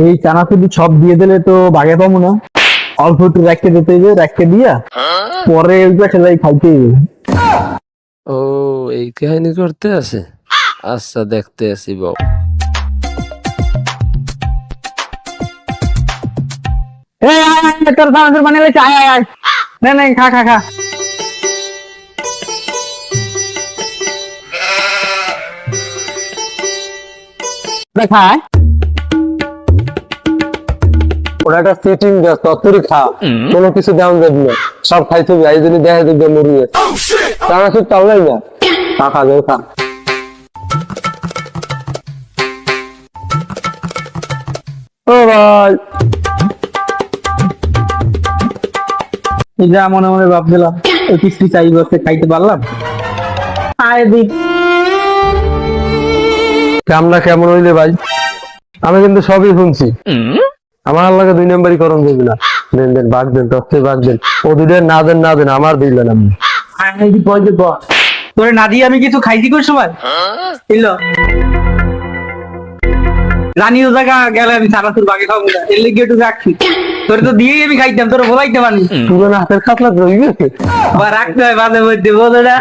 এই চানাচুরি সব দিয়ে দিলে তো বাগে পাবো না, অল্প একটু রেখে দিতে হবে, রেখে দিয়া পরে ওইটা খেলাই খাইতে হবে। ও, এই কাহিনী করতে আছে। আচ্ছা, দেখতে আসি বাবু। এই আয়, আয়, আয়, তোর চানাচুর বানিয়ে লেছে, আয় আয় আয়, নে নে খা খা খা। খা। ওটা একটা ফিটিং দেয়, তত্তরি খা, কোনো কিছু দেওয়া যাবে না, সব খাইতে হবে। এই জন্য দেখা যাবে মরিয়ে চানাচুর তাহলেই না, খা যাও খা। ও ভাই, এই যা মনে মনে ভাবছিলাম ওই কিস্তি চাই বসে খাইতে পারলাম। আয় দিক কামনা কেমন হইলে ভাই? আমি কিন্তু সবই শুনছি। আমার আল্লাহকে 2 নম্বরই করণ করবি না। দেন দেন বাগ দেন, তত্ত্বে বাগ দেন, ও দুধের না দেন না দেন, আমার দিলেন আপনি। তোরে না দিয়ে আমি কিছু খাইছি কোন সময়? এলো রানীও জায়গা গেলে আমি চানাচুর বাগে খাবো না, এর লেগে একটু রাখছি। তোরে তো দিয়েই আমি খাইতাম, তোরে বলাইতে পারি পুরো হাতের খাতলা রয়ে গেছে। বা রাখতে হয় মাঝে মধ্যে, বোঝো না?